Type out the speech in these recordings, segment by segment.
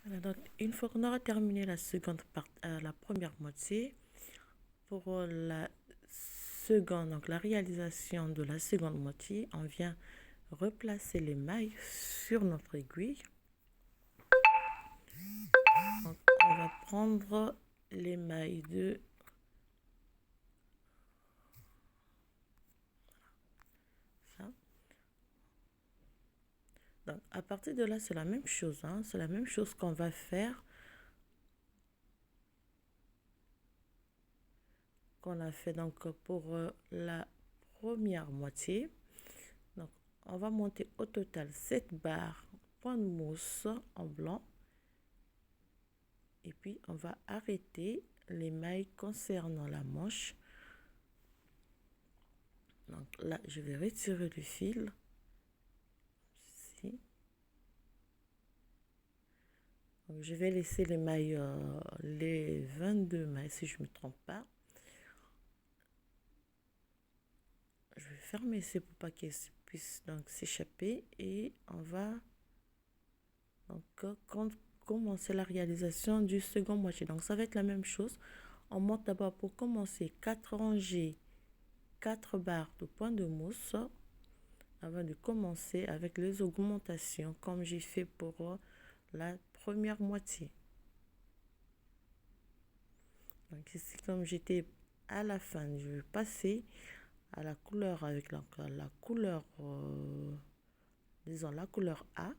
Voilà, donc une fois qu'on aura terminé la première moitié, pour la seconde, donc la réalisation de la seconde moitié, on vient replacer les mailles sur notre aiguille. Donc, on va prendre les mailles de ça. Donc, à partir de là, c'est la même chose, hein, c'est la même chose qu'on va faire qu'on a fait donc pour la première moitié. Donc, on va monter au total 7 barres point de mousse en blanc. Et puis, on va arrêter les mailles concernant la manche. Donc là, je vais retirer le fil. Ici. Donc, je vais laisser les mailles, les 22 mailles, si je ne me trompe pas. Je vais fermer ici pour pas qu'elles puissent donc s'échapper. Et on va donc commencer la réalisation du second moitié. Donc, ça va être la même chose. On monte d'abord pour commencer 4 rangées, 4 barres de point de mousse avant de commencer avec les augmentations comme j'ai fait pour la première moitié. Donc ici, comme j'étais à la fin, je vais passer à la couleur avec la couleur, disons la couleur A.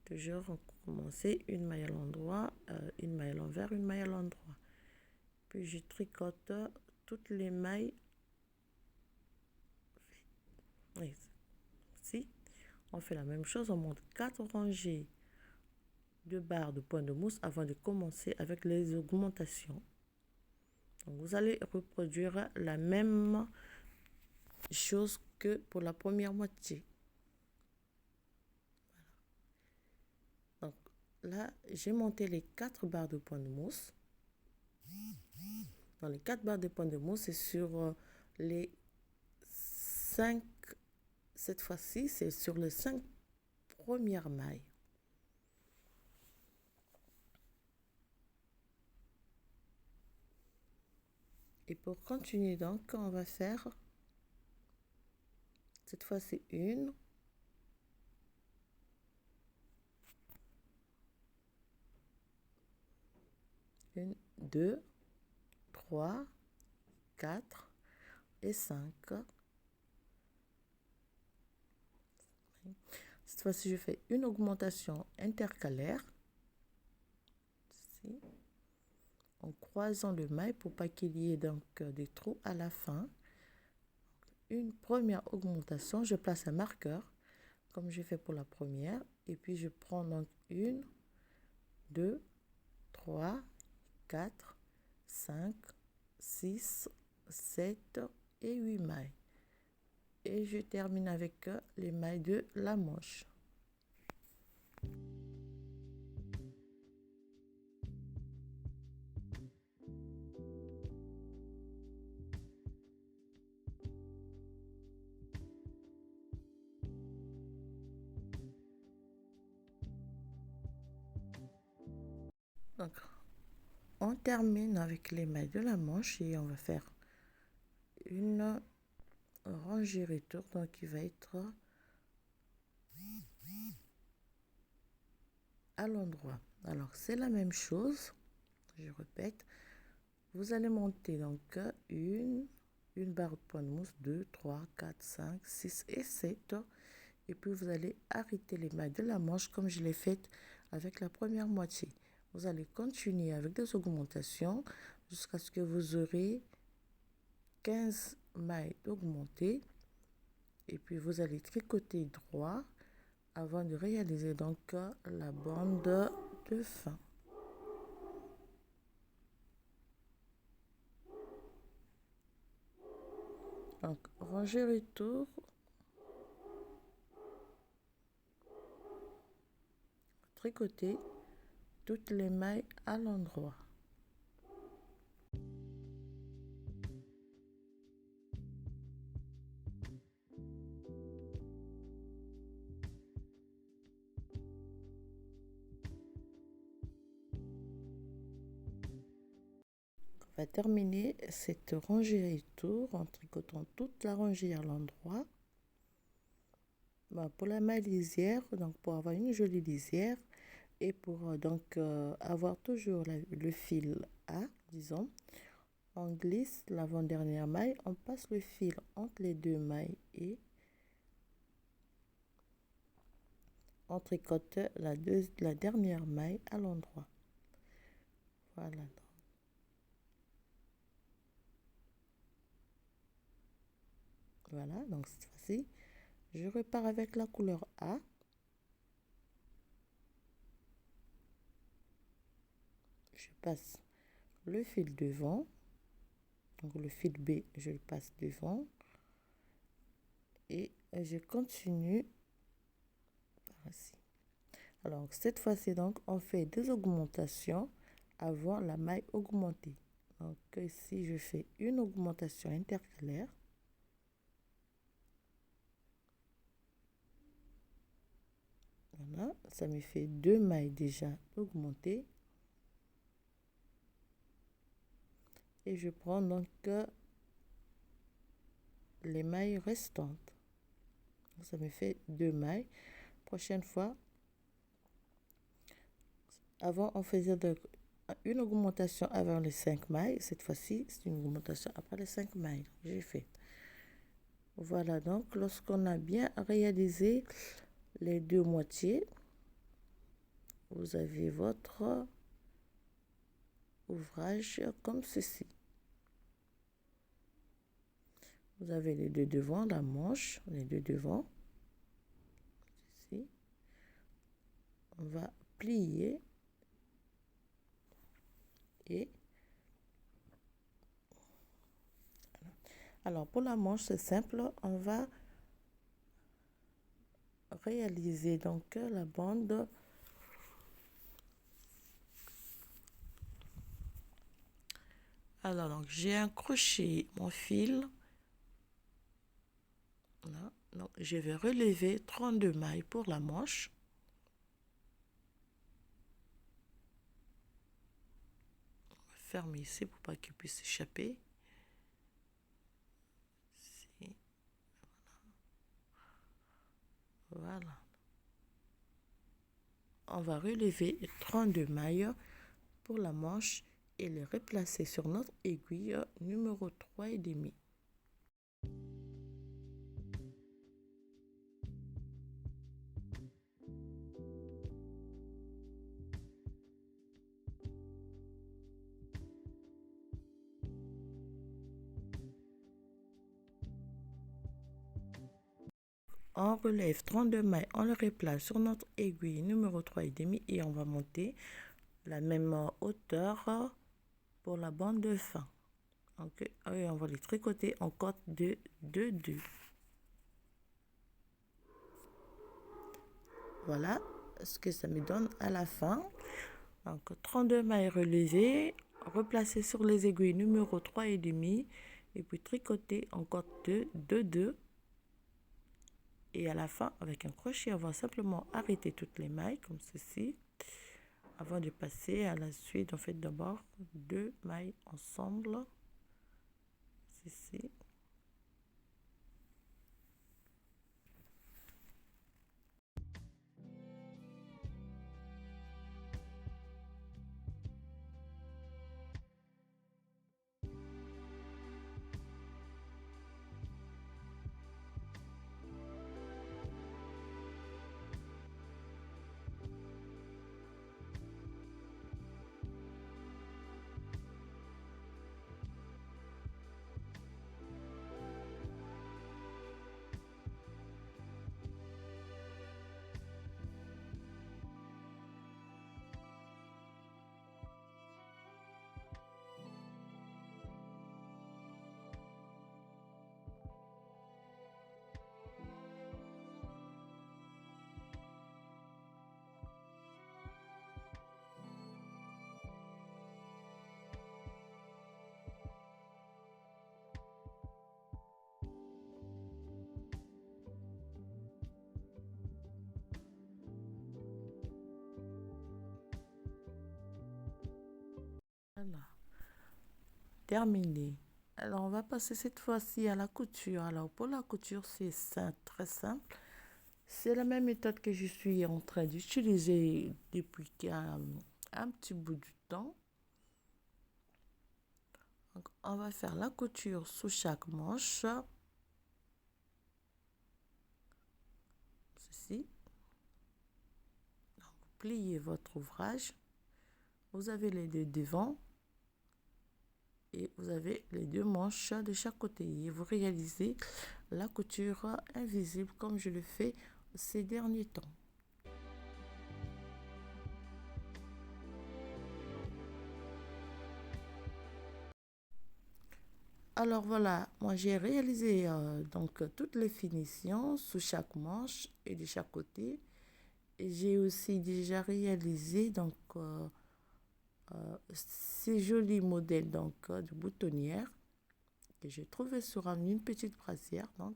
Toujours commencer une maille à l'endroit, une maille à l'envers, une maille à l'endroit. Puis je tricote toutes les mailles. Ici, on fait la même chose, on monte 4 rangées de barres de point de mousse avant de commencer avec les augmentations. Donc, vous allez reproduire la même chose que pour la première moitié. Voilà. Donc là, j'ai monté les 4 barres de point de mousse. Dans les 4 barres de point de mousse, c'est sur les 5, cette fois-ci, c'est sur les 5 premières mailles. Et pour continuer, donc, on va faire, cette fois, c'est une, 2, 3, 4 et 5. Cette fois-ci, je fais une augmentation intercalaire. Ici. En croisant le maille pour pas qu'il y ait donc des trous à la fin. Une première augmentation, je place un marqueur comme j'ai fait pour la première et puis je prends donc 1, 2, 3, 4, 5, 6, 7 et 8 mailles. Et je termine avec les mailles de la manche. Donc, on termine avec les mailles de la manche et on va faire une rangée retour, donc qui va être à l'endroit. Alors, c'est la même chose, je répète, vous allez monter donc une barre de point de mousse, 2, 3, 4, 5, 6 et 7. Et puis, vous allez arrêter les mailles de la manche comme je l'ai fait avec la première moitié. Vous allez continuer avec des augmentations jusqu'à ce que vous aurez 15 mailles augmentées. Et puis, vous allez tricoter droit avant de réaliser donc la bande de fin. Donc, rangez retour. Tricoter toutes les mailles à l'endroit. va terminer cette rangée et tour en tricotant toute la rangée à l'endroit. Pour la maille lisière, donc pour avoir une jolie lisière et pour avoir toujours le fil A, disons, on glisse l'avant-dernière maille, on passe le fil entre les deux mailles et on tricote la dernière maille à l'endroit. Voilà. Voilà, donc cette fois-ci, je repars avec la couleur A. Je passe le fil devant. Donc le fil B, je le passe devant. Et je continue par ici. Alors cette fois-ci, donc, on fait des augmentations avant la maille augmentée. Donc ici, je fais une augmentation intercalaire. Voilà, ça me fait 2 mailles déjà augmentées. Et je prends donc les mailles restantes. Ça me fait 2 mailles. Prochaine fois, avant on faisait une augmentation avant les 5 mailles. Cette fois-ci, c'est une augmentation après les 5 mailles. J'ai fait. Voilà, donc lorsqu'on a bien réalisé les deux moitiés, vous avez votre ouvrage comme ceci. Vous avez les deux devant, la manche, les deux devant. Ici. On va plier et alors pour la manche, c'est simple, on va réaliser donc la bande. Alors donc j'ai un crochet, mon fil. Là, donc je vais relever 32 mailles pour la manche. On va fermer ici pour pas qu'il puisse échapper. Ici. Voilà. On va relever 32 mailles pour la manche et les replacer sur notre aiguille numéro 3,5. On relève 32 mailles, on le replace sur notre aiguille numéro 3,5 et on va monter la même hauteur pour la bande de fin. Donc, on va les tricoter en cote de 2-2. Voilà ce que ça me donne à la fin. Donc 32 mailles relevées, replacées sur les aiguilles numéro 3,5 et puis tricoter en cote de 2-2. Et à la fin, avec un crochet, on va simplement arrêter toutes les mailles comme ceci. Avant de passer à la suite, on fait d'abord 2 mailles ensemble. Ceci. terminé. Alors, on va passer cette fois-ci à la couture. Alors, pour la couture, c'est très simple. C'est la même méthode que je suis en train d'utiliser depuis un petit bout du temps. Donc, on va faire la couture sous chaque manche. Ceci. Donc, vous pliez votre ouvrage. Vous avez les deux devants. Et vous avez les deux manches de chaque côté. Et vous réalisez la couture invisible comme je le fais ces derniers temps. Alors voilà, moi j'ai réalisé donc toutes les finitions sous chaque manche et de chaque côté. Et j'ai aussi déjà réalisé donc ces jolis modèles donc de boutonnières que j'ai trouvé sur une petite brassière. Donc,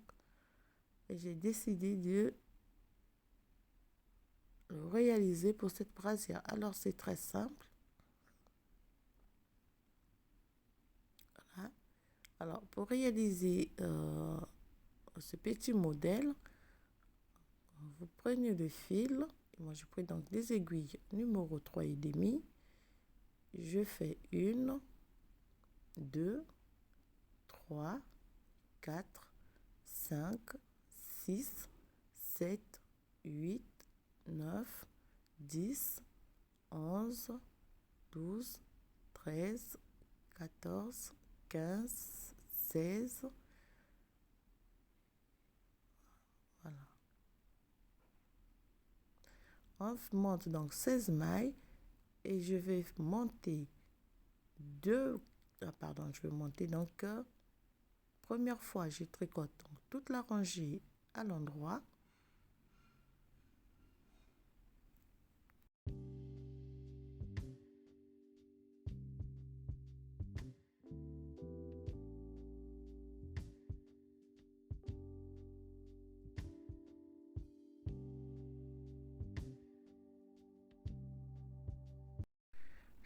et j'ai décidé de le réaliser pour cette brassière. Alors c'est très simple. Voilà. Alors pour réaliser ce petit modèle, vous prenez le fil. Moi je prends donc des aiguilles numéro 3,5. Je fais 1, 2, 3, 4, 5, 6, 7, 8, 9, 10, 11, 12, 13, 14, 15, 16. Voilà. On monte donc 16 mailles et je vais monter je vais monter donc première fois je tricote donc toute la rangée à l'endroit.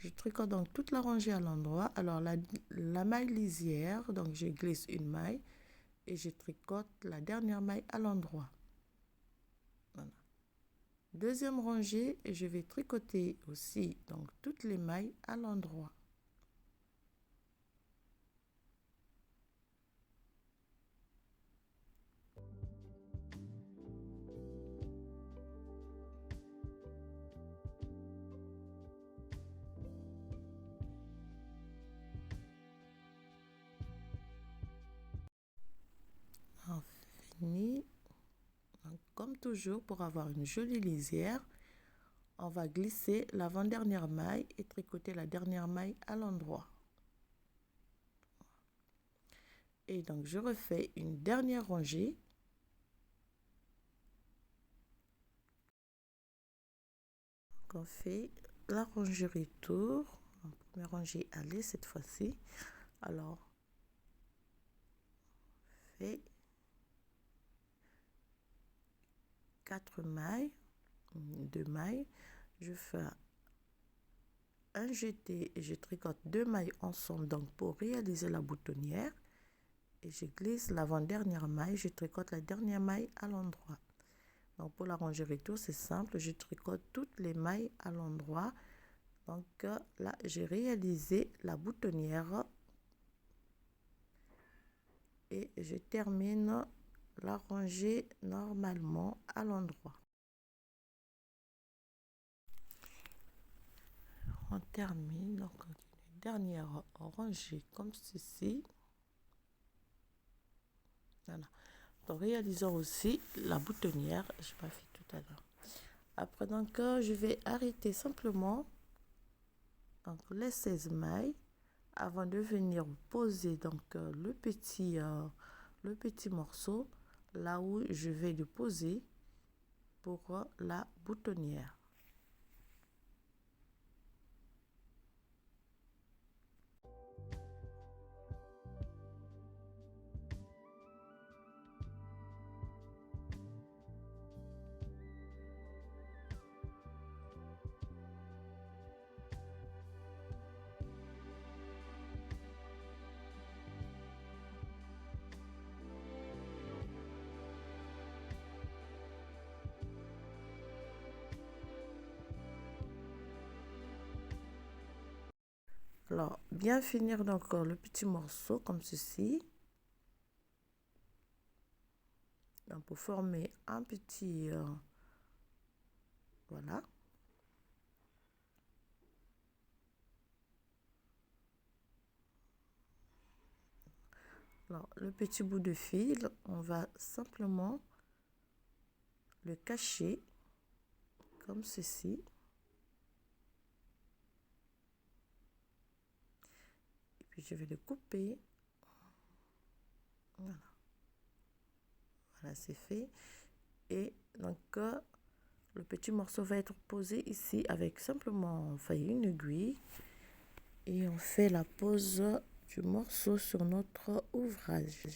Je tricote donc toute la rangée à l'endroit. Alors la maille lisière, donc je glisse une maille et je tricote la dernière maille à l'endroit. Voilà. Deuxième rangée, et je vais tricoter aussi donc toutes les mailles à l'endroit. On finit. Donc, comme toujours, pour avoir une jolie lisière, on va glisser l'avant-dernière maille et tricoter la dernière maille à l'endroit. Et donc, je refais une dernière rangée. Donc, on fait la rangée retour. En première rangée aller cette fois-ci. Alors, on fait 4 mailles, 2 mailles. Je fais un jeté et je tricote 2 mailles ensemble donc pour réaliser la boutonnière. Et je glisse l'avant-dernière maille, je tricote la dernière maille à l'endroit. Donc pour la rangée retour, c'est simple, je tricote toutes les mailles à l'endroit. Donc là, j'ai réalisé la boutonnière et je termine la rangée normalement à l'endroit. On termine donc une dernière rangée comme ceci. Voilà. En réalisant aussi la boutonnière, je n'ai pas fait tout à l'heure. Après donc je vais arrêter simplement donc les 16 mailles avant de venir poser donc le petit morceau là où je vais le poser pour la boutonnière. Alors, bien finir donc le petit morceau comme ceci. Donc, pour former un petit... voilà. Alors, le petit bout de fil, on va simplement le cacher comme ceci. Et puis, je vais le couper. Voilà. Voilà, c'est fait. Et donc, le petit morceau va être posé ici avec simplement, enfin, une aiguille. Et on fait la pose du morceau sur notre ouvrage.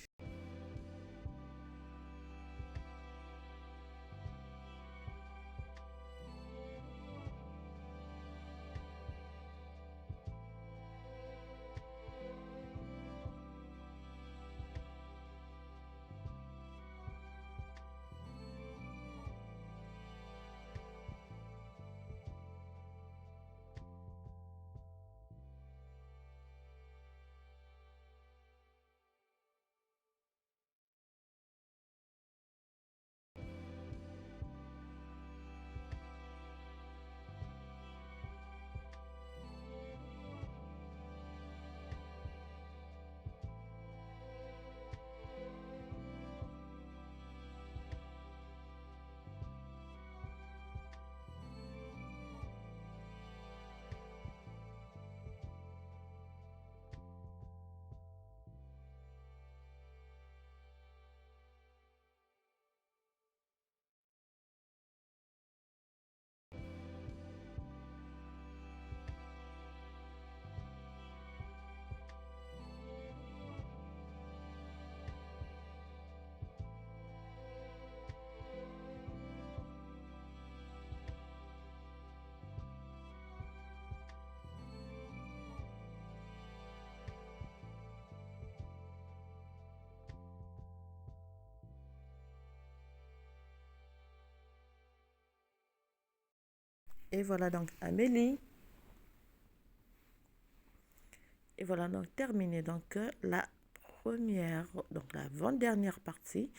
Et voilà donc Amélie. Et voilà donc terminé donc la première, donc la avant-dernière partie.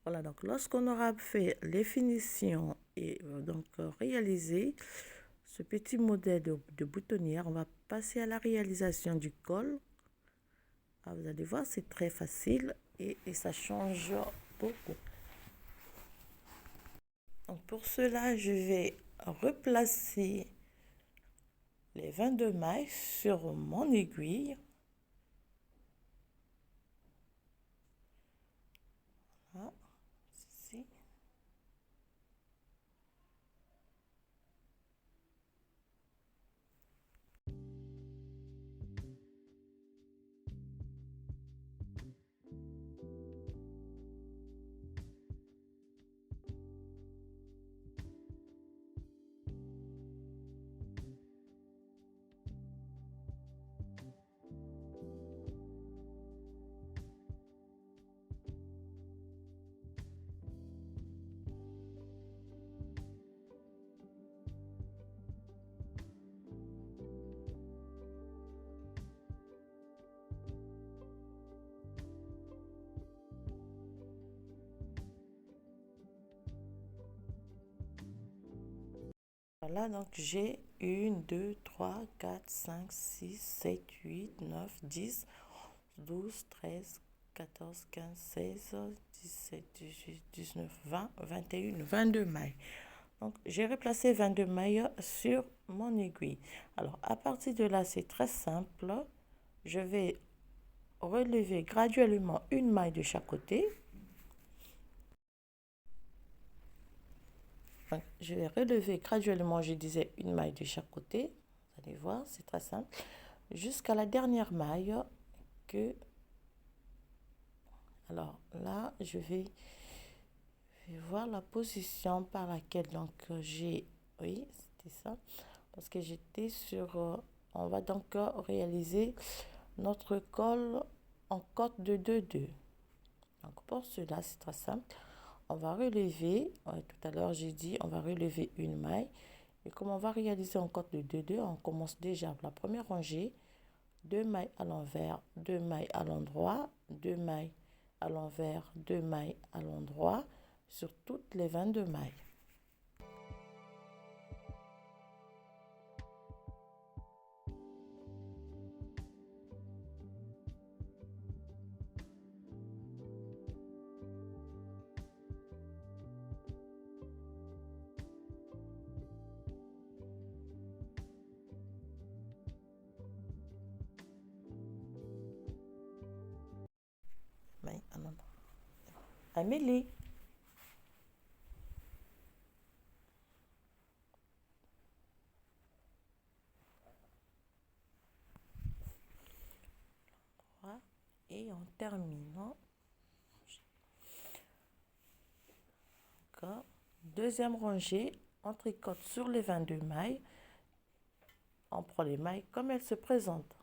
Voilà donc lorsqu'on aura fait les finitions et donc réalisé ce petit modèle de boutonnière, on va passer à la réalisation du col. Ah, vous allez voir, c'est très facile et ça change beaucoup. Donc pour cela, je vais replacer les 22 mailles sur mon aiguille. Voilà, ici. Voilà, donc j'ai 1, 2, 3, 4, 5, 6, 7, 8, 9, 10, 12, 13, 14, 15, 16, 17, 18, 19, 20, 21, 22 mailles. Donc, j'ai replacé 22 mailles sur mon aiguille. Alors, à partir de là, c'est très simple. Je vais relever graduellement une maille de chaque côté. Donc, je vais relever graduellement, je disais, une maille de chaque côté. Vous allez voir, c'est très simple. Jusqu'à la dernière maille que... Alors là, je vais voir la position par laquelle donc j'ai... Oui, c'était ça. Parce que j'étais sur... on va donc réaliser notre col en côte de 2-2. Donc pour cela, c'est très simple. On va relever, tout à l'heure j'ai dit, on va relever une maille Et comme on va réaliser en corde de 2-2, on commence déjà la première rangée, 2 mailles à l'envers, 2 mailles à l'endroit, 2 mailles à l'envers, 2 mailles à l'endroit sur toutes les 22 mailles. Amélie. Et on termine. Deuxième rangée, on tricote sur les 22 mailles. On prend les mailles comme elles se présentent.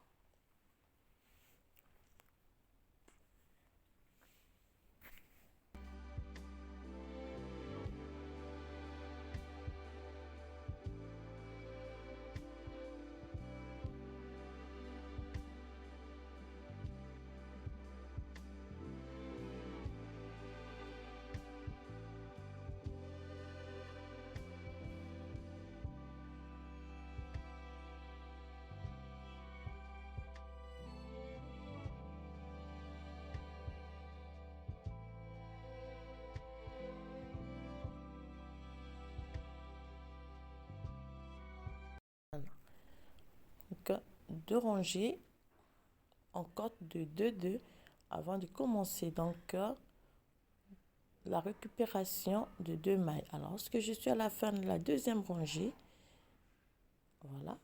Donc, 2 rangées en corde de 2-2 avant de commencer donc la récupération de 2 mailles. Alors, lorsque je suis à la fin de la deuxième rangée, voilà,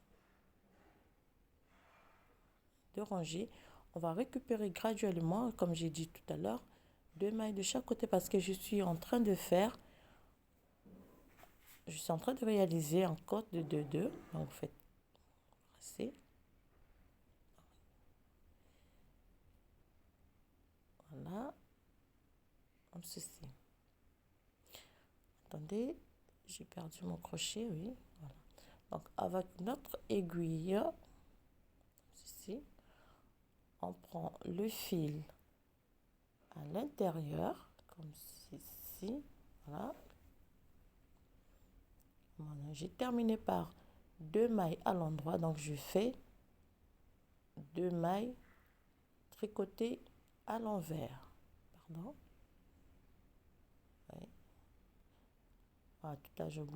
2 rangées, on va récupérer graduellement, comme j'ai dit tout à l'heure, 2 mailles de chaque côté parce que je suis en train de réaliser en corde de 2-2. Donc, vous faites passer. Voilà, comme ceci. Attendez, j'ai perdu mon crochet, oui. Voilà. Donc, avec notre aiguille, ceci, on prend le fil à l'intérieur, comme ceci. Voilà. Voilà. J'ai terminé par 2 mailles à l'endroit, donc je fais 2 mailles tricotées à l'envers. Pardon. Oui. Voilà,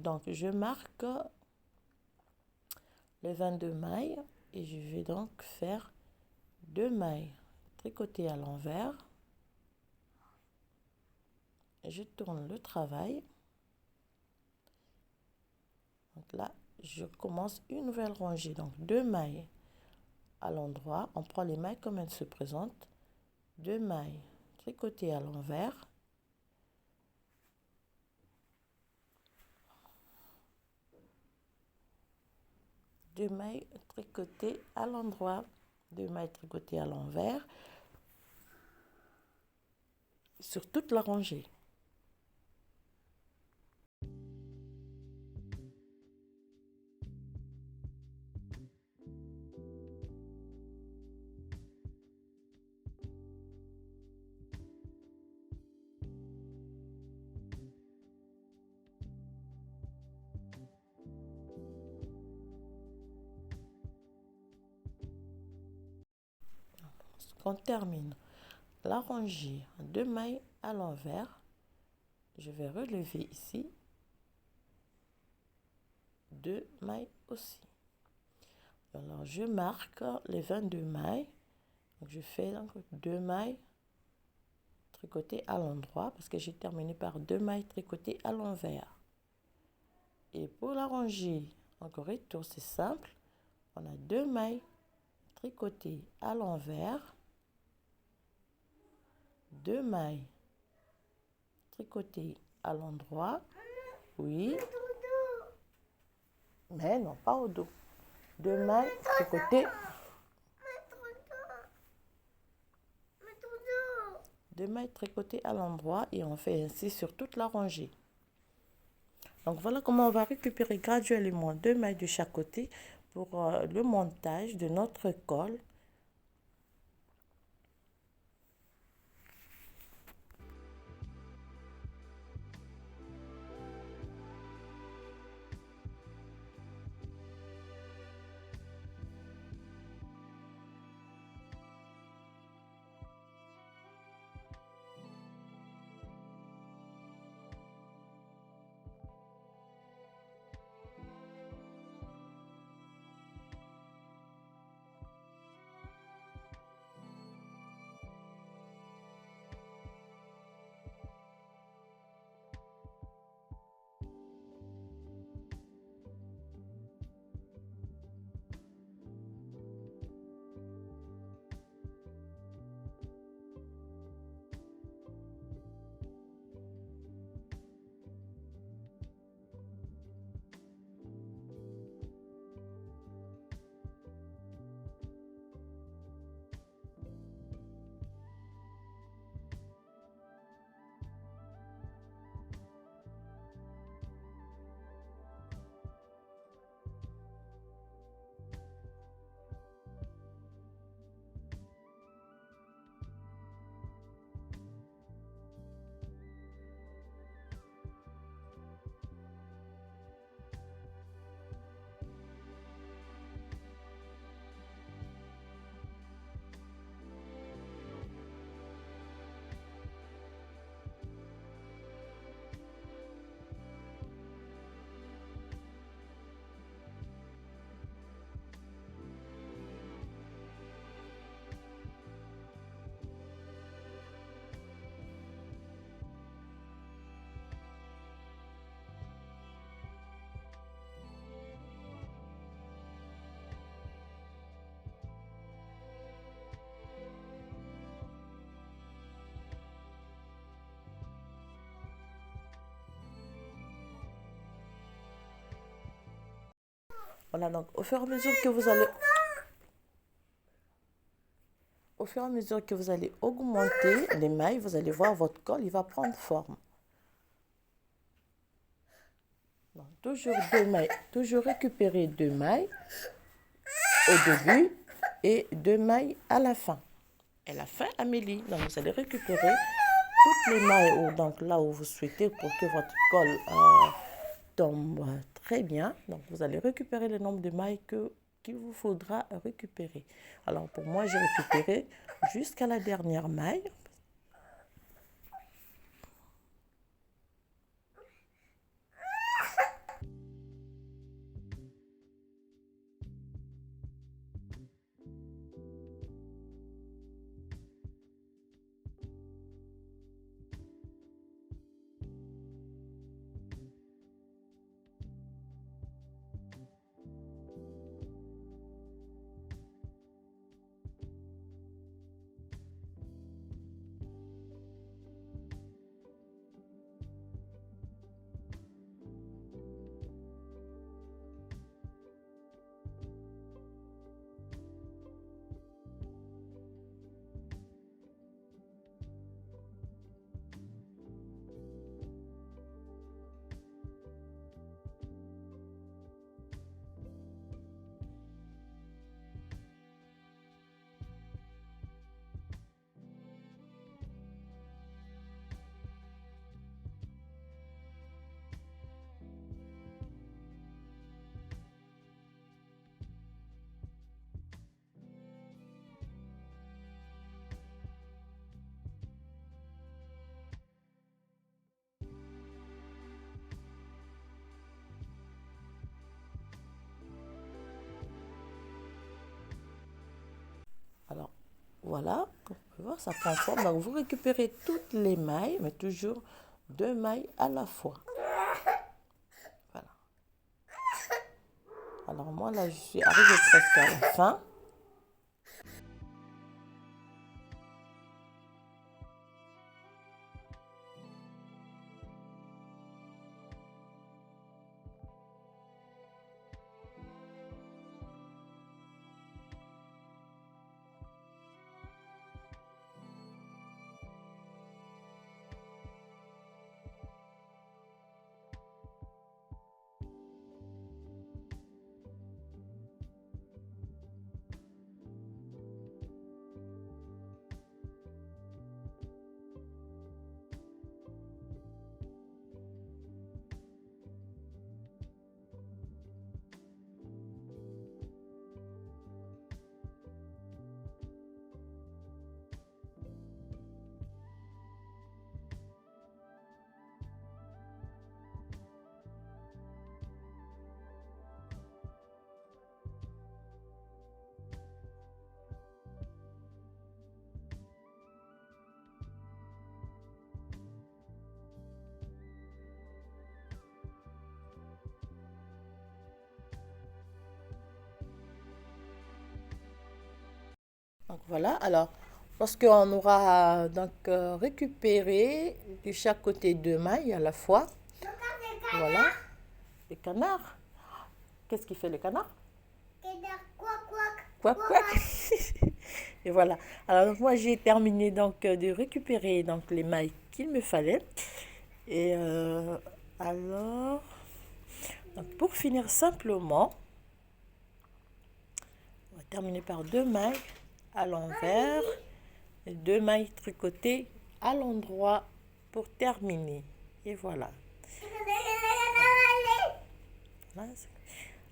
donc, je marque les 22 mailles et je vais donc faire 2 mailles tricotées à l'envers. Je tourne le travail. Donc là, je commence une nouvelle rangée. Donc 2 mailles à l'endroit. On prend les mailles comme elles se présentent. 2 mailles tricotées à l'envers. Deux mailles tricotées à l'endroit. 2 mailles tricotées à l'envers. Sur toute la rangée. On termine la rangée en 2 mailles à l'envers. Je vais relever ici 2 mailles aussi. Alors je marque les 22 mailles. Donc je fais donc 2 mailles tricotées à l'endroit parce que j'ai terminé par 2 mailles tricotées à l'envers. Et pour la rangée encore retour, c'est simple. On a 2 mailles tricotées à l'envers, 2 mailles tricotées à l'endroit. Oui. Mais non, pas au dos. 2 mailles tricotées. 2 mailles tricotées à l'endroit et on fait ainsi sur toute la rangée. Donc voilà comment on va récupérer graduellement 2 mailles de chaque côté pour le montage de notre col. Voilà, donc au fur et à mesure que vous allez augmenter les mailles, vous allez voir votre col, il va prendre forme. Donc, toujours 2 mailles, toujours récupérer 2 mailles au début et 2 mailles à la fin. Et la fin, Amélie, donc vous allez récupérer toutes les mailles donc là où vous souhaitez pour que votre col tombe très bien. Donc vous allez récupérer le nombre de mailles qu'il vous faudra récupérer. Alors pour moi, j'ai récupéré jusqu'à la dernière maille. Alors, voilà, comme vous pouvez voir, ça prend forme. Donc, vous récupérez toutes les mailles, mais toujours 2 mailles à la fois. Voilà. Alors, moi, là, je suis arrivée presque à la fin. Donc voilà, alors lorsqu'on aura donc récupéré de chaque côté 2 mailles à la fois, voilà, le canard. Qu'est-ce qu'il fait le canard? Quack, quack. Et voilà. Alors donc, moi j'ai terminé donc de récupérer donc les mailles qu'il me fallait. Et alors, donc, pour finir simplement, on va terminer par 2 mailles à l'envers et 2 mailles tricotées à l'endroit pour terminer. Et voilà.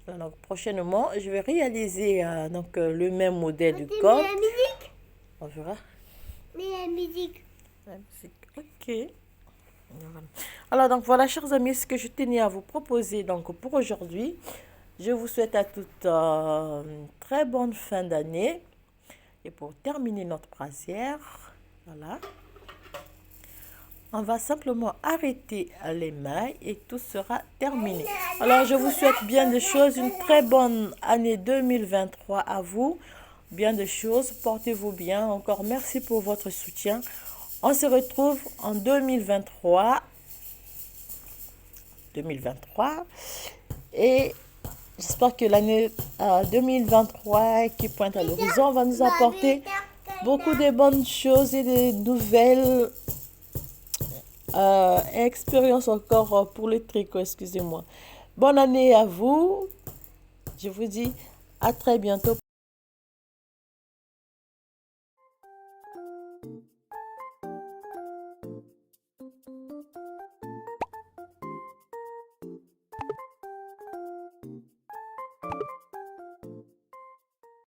Donc, prochainement, je vais réaliser donc, le même modèle du col. On verra. Mais la musique. La musique. Ok. Voilà. Alors, donc voilà, chers amis, ce que je tenais à vous proposer donc, pour aujourd'hui. Je vous souhaite à toutes une très bonne fin d'année. Et pour terminer notre brassière, voilà. On va simplement arrêter les mailles et tout sera terminé. Alors, je vous souhaite bien des choses, une très bonne année 2023 à vous. Bien de choses, portez-vous bien. Encore merci pour votre soutien. On se retrouve en 2023. Et j'espère que l'année 2023 qui pointe à l'horizon va nous apporter beaucoup de bonnes choses et de nouvelles expériences encore pour le tricot, excusez-moi. Bonne année à vous. Je vous dis à très bientôt.